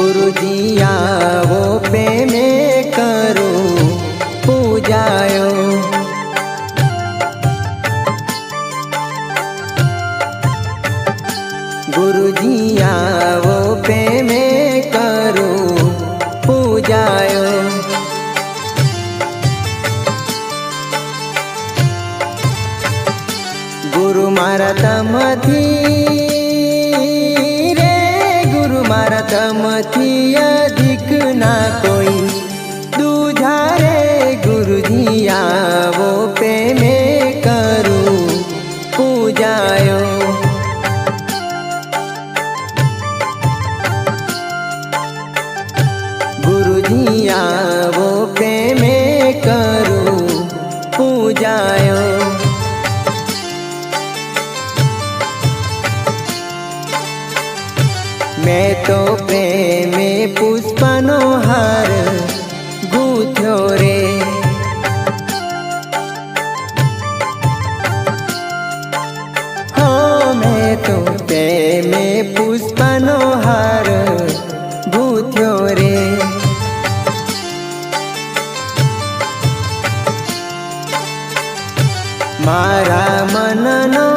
गुरुजी आवो प्रेमे करूं पूजायो। गुरुजी आवो प्रेमे करूं पूजायो। गुरु मारा तमथी रे, गुरु मारा तमथी अधिक ना कोई दूजा रे। गुरुजी आवो प्रेमे करूं पूजायो। गुरुजी आवो प्रेमे करूं पूजायो। मैं तो प्रेमे पुष्पनो हार गूंथ्यो रे। हाँ मैं तो प्रेमे पुष्पनो हार गूंथ्यो रे। मारा मननो